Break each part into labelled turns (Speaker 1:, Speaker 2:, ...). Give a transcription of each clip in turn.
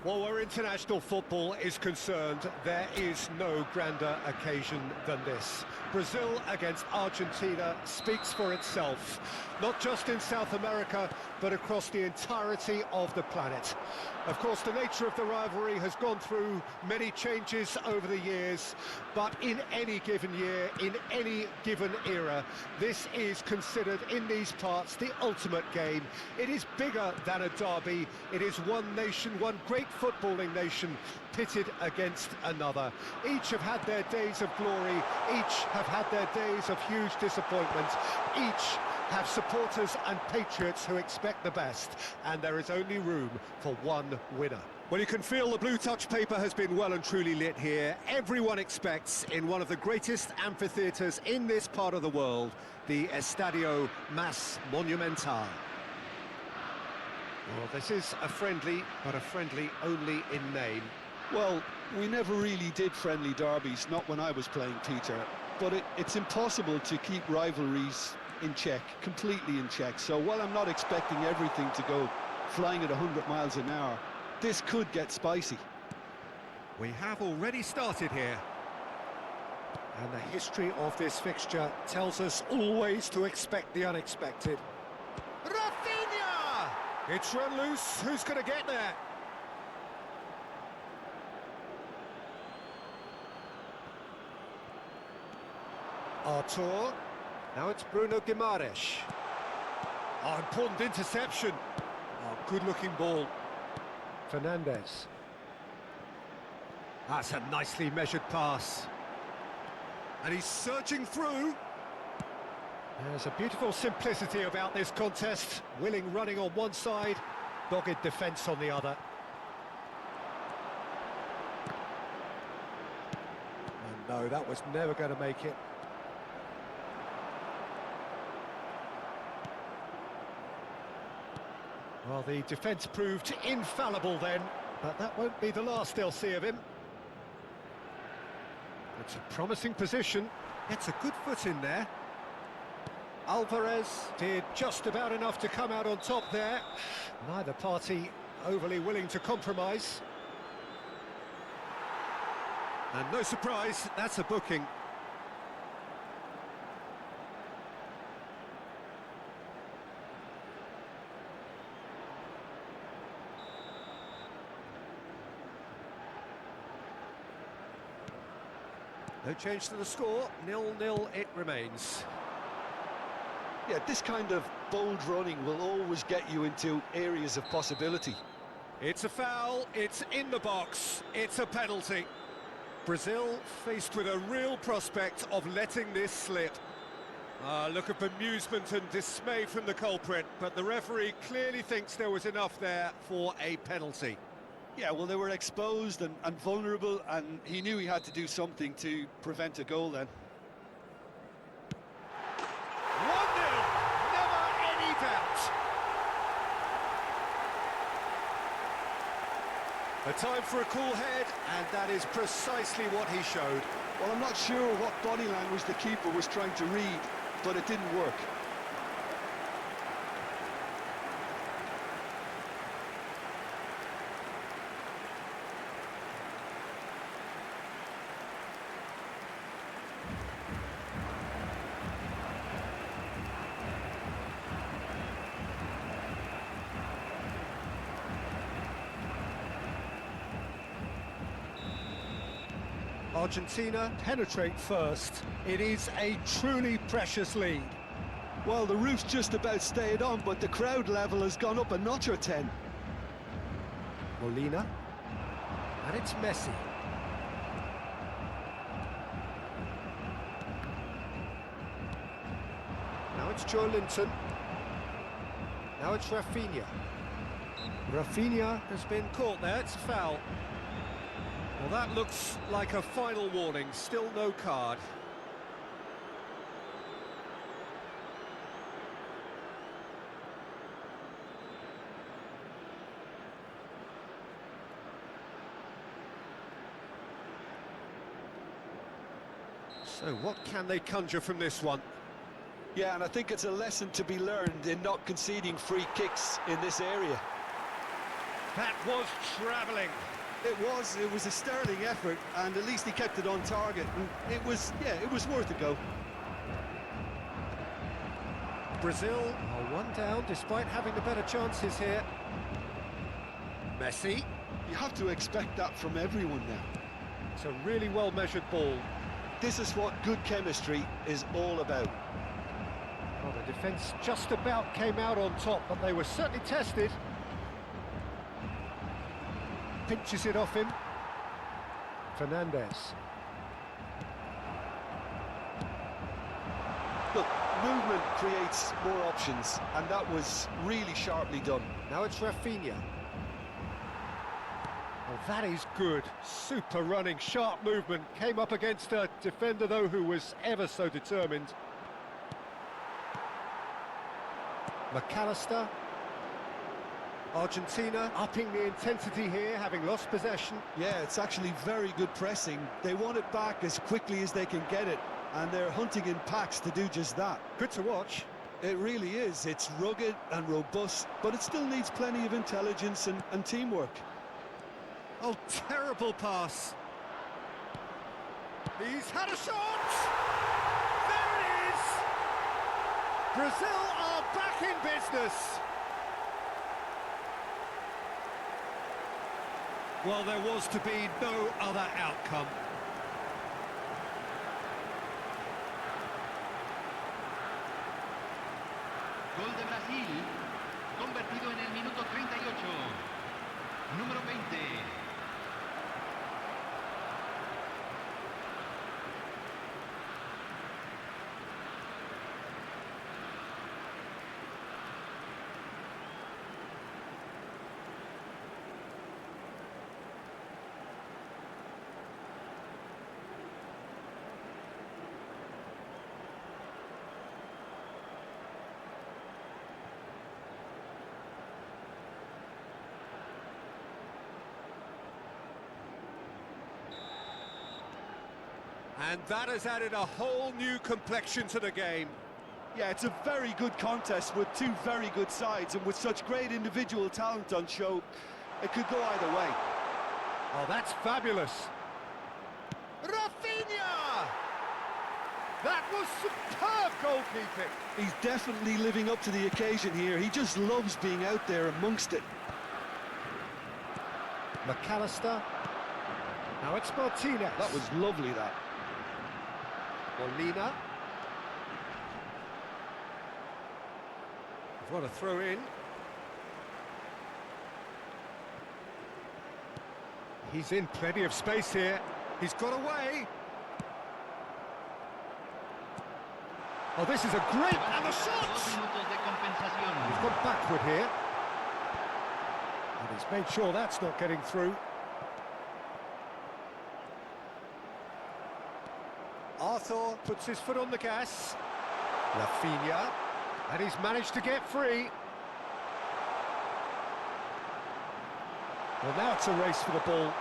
Speaker 1: Well, where international football is concerned, there is no grander occasion than this. Brazil against Argentina speaks for itself, not just in South America, but across the entirety of the planet. Of course, the nature of the rivalry has gone through many changes over the years, but in any given year, in any given era, this is considered in these parts the ultimate game. It is bigger than a derby. It is one nation, one great footballing nation pitted against another. Each have had their days of glory, each have had their days of huge disappointment, each have supporters and patriots who expect the best, and there is only room for one winner. Well, you can feel the blue touch paper has been well and truly lit here. Everyone expects, in one of the greatest amphitheatres in this part of the world, the Estadio Más Monumental. Well, this is a friendly, but a friendly only in name.
Speaker 2: Well, we never really did friendly derbies, not when I was playing, Peter. But it's impossible to keep rivalries in check, completely in check. So while I'm not expecting everything to go flying at 100 miles an hour, this could get spicy.
Speaker 1: We have already started here. And the history of this fixture tells us always to expect the unexpected. Rafinha! It's run loose. Who's going to get there? Artur. Now it's Bruno Guimaraes. Oh, important interception. Oh, good-looking ball. Fernandes. That's a nicely measured pass. And he's surging through. There's a beautiful simplicity about this contest. Willing running on one side, dogged defence on the other. And no, that was never going to make it. Well, the defence proved infallible then, but that won't be the last they'll see of him. It's a promising position. Gets a good foot in there. Alvarez did just about enough to come out on top there. Neither party overly willing to compromise. And no surprise, that's a booking. No change to the score, 0-0 it remains.
Speaker 2: Yeah, this kind of bold running will always get you into areas of possibility.
Speaker 1: It's a foul, it's in the box, it's a penalty. Brazil faced with a real prospect of letting this slip. A look of bemusement and dismay from the culprit, but the referee clearly thinks there was enough there for a penalty.
Speaker 2: Yeah, well, they were exposed and vulnerable, and he knew he had to do something to prevent a goal then.
Speaker 1: 1-0, never any doubt. A time for a cool head, and that is precisely what he showed.
Speaker 2: Well, I'm not sure what body language the keeper was trying to read, but it didn't work.
Speaker 1: Argentina penetrate first. It is a truly precious lead.
Speaker 2: Well, the roof's just about stayed on, but the crowd level has gone up a notch or 10.
Speaker 1: Molina. And it's Messi. Now it's Joe Linton. Now it's Rafinha. Rafinha has been caught there, it's a foul. Well, that looks like a final warning, still no card. So what can they conjure from this one?
Speaker 2: Yeah, and I think it's a lesson to be learned in not conceding free kicks in this area.
Speaker 1: That was travelling.
Speaker 2: It was a sterling effort, and at least he kept it on target. And it was worth a go.
Speaker 1: Brazil are one down despite having the better chances here. Messi.
Speaker 2: You have to expect that from everyone now.
Speaker 1: It's a really well-measured ball.
Speaker 2: This is what good chemistry is all about.
Speaker 1: Well, the defence just about came out on top, but they were certainly tested. Pinches it off him. Fernandez.
Speaker 2: Look, movement creates more options, and that was really sharply done.
Speaker 1: Now it's Rafinha. Oh, that is good. Super running, sharp movement. Came up against a defender, though, who was ever so determined. McAllister. Argentina upping the intensity here, having lost possession.
Speaker 2: Yeah, it's actually very good pressing. They want it back as quickly as they can get it, and they're hunting in packs to do just that.
Speaker 1: Good to watch.
Speaker 2: It really is. It's rugged and robust, but it still needs plenty of intelligence and teamwork.
Speaker 1: Oh, terrible pass. He's had a shot! There it is! Brazil are back in business! Well, there was to be no other outcome.
Speaker 3: Gol de Brasil, convertido en el minuto 38. Número 20.
Speaker 1: And that has added a whole new complexion to the game.
Speaker 2: Yeah, it's a very good contest with two very good sides, and with such great individual talent on show, it could go either way.
Speaker 1: Oh, that's fabulous. Rafinha! That was superb goalkeeping.
Speaker 2: He's definitely living up to the occasion here. He just loves being out there amongst it.
Speaker 1: McAllister. Now it's Martinez.
Speaker 2: That was lovely, that.
Speaker 1: Molina. What a throw in. He's in plenty of space here. He's got away. Oh, this is a great... And the shot! He's gone backward here. And he's made sure that's not getting through. Arthur puts his foot on the gas. Rafinha. And he's managed to get free. Well, now it's a race for the ball.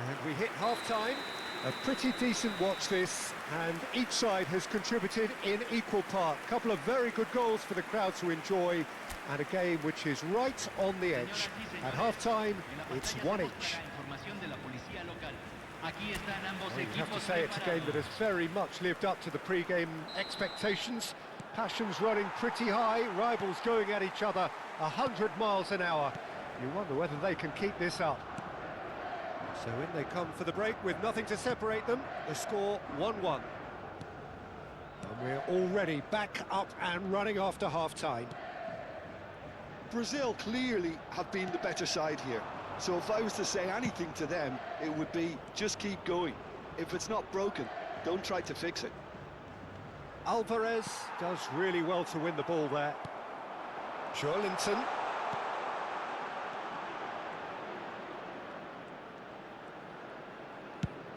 Speaker 1: And we hit half-time. A pretty decent watch this, and each side has contributed in equal part. A couple of very good goals for the crowd to enjoy, and a game which is right on the edge. At half-time, it's one each. Well, you have to say it's a game that has very much lived up to the pre-game expectations. Passions running pretty high, rivals going at each other 100 miles an hour. You wonder whether they can keep this up. So in they come for the break with nothing to separate them. The score 1-1. And we're already back up and running after half-time.
Speaker 2: Brazil clearly have been the better side here. So if I was to say anything to them, it would be just keep going. If it's not broken, don't try to fix it.
Speaker 1: Alvarez does really well to win the ball there. Joelinton.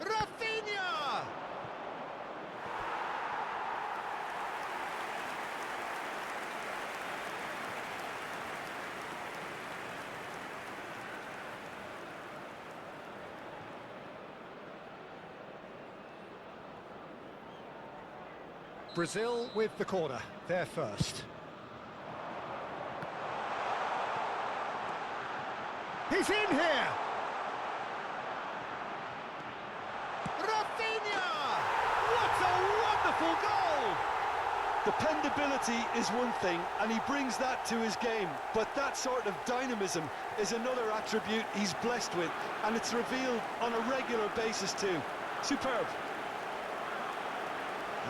Speaker 1: Rafinha! Brazil with the corner, they're first. He's in here! Rafinha! What a wonderful goal!
Speaker 2: Dependability is one thing, and he brings that to his game, but that sort of dynamism is another attribute he's blessed with, and it's revealed on a regular basis too. Superb.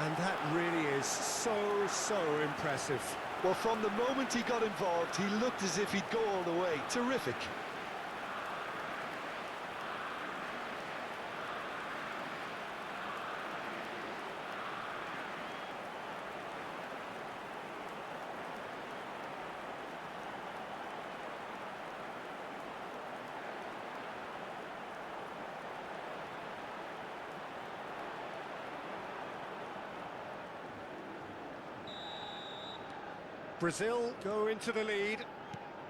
Speaker 1: And that really is so impressive.
Speaker 2: Well, from the moment he got involved, he looked as if he'd go all the way. Terrific.
Speaker 1: Brazil go into the lead.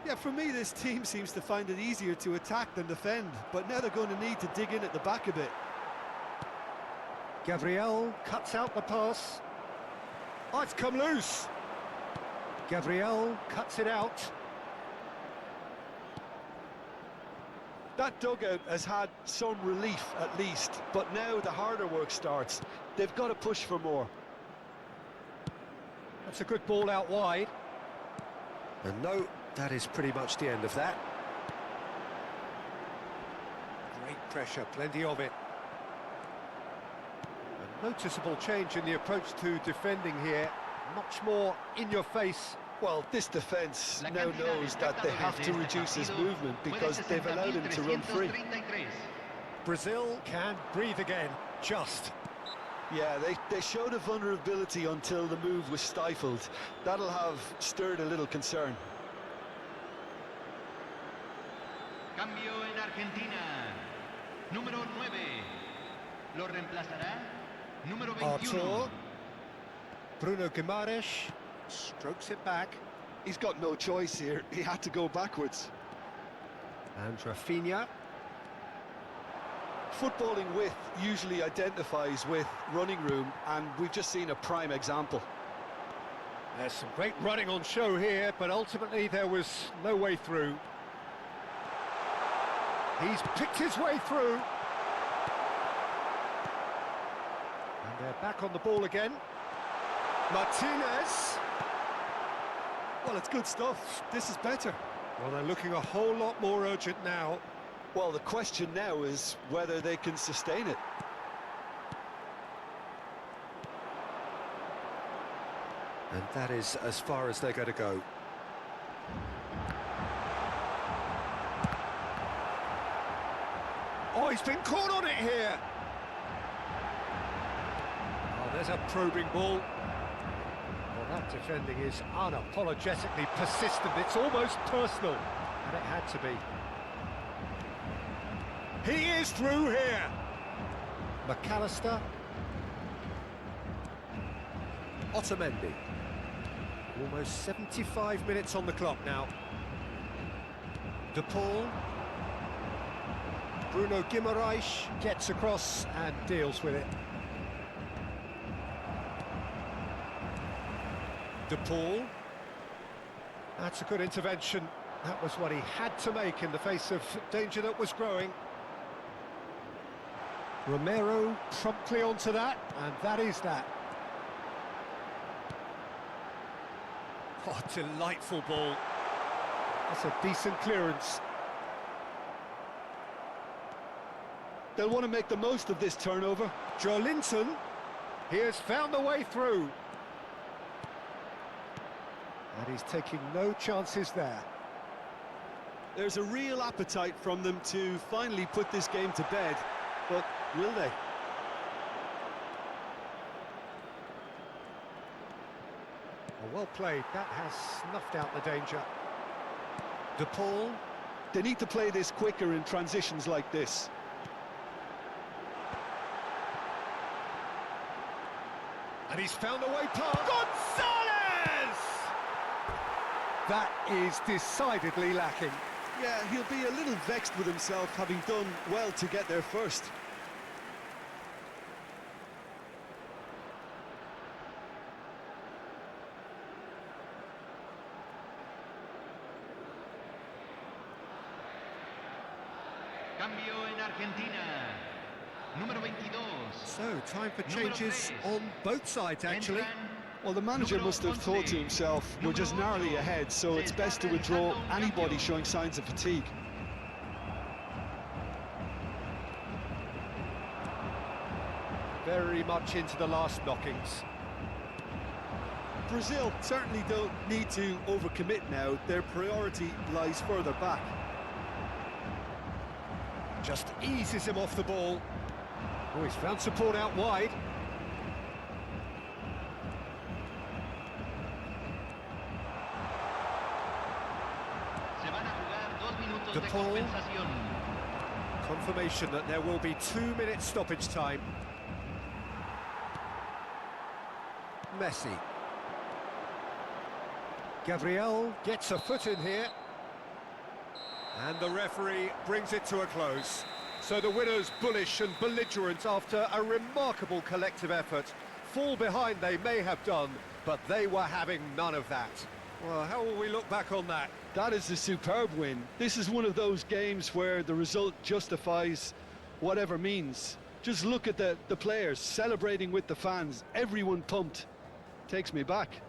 Speaker 2: Yeah, for me, this team seems to find it easier to attack than defend, but now they're going to need to dig in at the back a bit.
Speaker 1: Gabriel cuts out the pass. Oh, it's come loose. Gabriel cuts it out.
Speaker 2: That dugout has had some relief at least, but now the harder work starts. They've got to push for more.
Speaker 1: That's a good ball out wide. And no, that is pretty much the end of that. Great pressure, plenty of it. A noticeable change in the approach to defending here. Much more in your face.
Speaker 2: Well, this defence now knows that they have to reduce his movement because they've allowed him to run free.
Speaker 1: Brazil can breathe again, just.
Speaker 2: Yeah, they showed a vulnerability until the move was stifled. That'll have stirred a little concern.
Speaker 3: Cambio en Argentina. Número 9. Lo reemplazará. Número 21.
Speaker 1: Artur. Bruno Guimaraes strokes it back.
Speaker 2: He's got no choice here. He had to go backwards.
Speaker 1: And Rafinha.
Speaker 2: Footballing width usually identifies with running room, and we've just seen a prime example.
Speaker 1: There's some great running on show here, but ultimately there was no way through. He's picked his way through. And they're back on the ball again. Martinez.
Speaker 2: Well, it's good stuff. This is better.
Speaker 1: Well, they're looking a whole lot more urgent now.
Speaker 2: Well, the question now is whether they can sustain it.
Speaker 1: And that is as far as they're going to go. Oh, he's been caught on it here. Oh, there's a probing ball. Well, that defending is unapologetically persistent. It's almost personal. And it had to be. He is through here. McAllister. Otamendi. Almost 75 minutes on the clock now. De Paul. Bruno Guimaraes gets across and deals with it. De Paul. That's a good intervention. That was what he had to make in the face of danger that was growing. Romero promptly onto that, and that is that. Oh, delightful ball. That's a decent clearance.
Speaker 2: They'll want to make the most of this turnover.
Speaker 1: Joelinton, he has found the way through. And he's taking no chances there.
Speaker 2: There's a real appetite from them to finally put this game to bed, but will they?
Speaker 1: Well played, that has snuffed out the danger. De Paul.
Speaker 2: They need to play this quicker in transitions like this.
Speaker 1: And he's found a way past. Gonzalez! That is decidedly lacking.
Speaker 2: Yeah, he'll be a little vexed with himself, having done well to get there first.
Speaker 3: Cambio en Argentina. Número 22.
Speaker 1: So, time for changes on both sides, actually.
Speaker 2: Well, the manager must have thought to himself, we're just narrowly ahead, so it's best to withdraw anybody showing signs of fatigue.
Speaker 1: Very much into the last knockings.
Speaker 2: Brazil certainly don't need to overcommit now. Their priority lies further back.
Speaker 1: Just eases him off the ball. Oh, he's found support out wide.
Speaker 3: Se van a jugar 2 minutos de
Speaker 1: DePaul.
Speaker 3: compensación.
Speaker 1: Confirmation that there will be 2 minutes stoppage time. Messi. Gabriel gets a foot in here. And the referee brings it to a close. So the winners bullish and belligerent after a remarkable collective effort. Fall behind they may have done, but they were having none of that. Well, how will we look back on that?
Speaker 2: That is a superb win. This is one of those games where the result justifies whatever means. Just look at the players celebrating with the fans. Everyone pumped. Takes me back.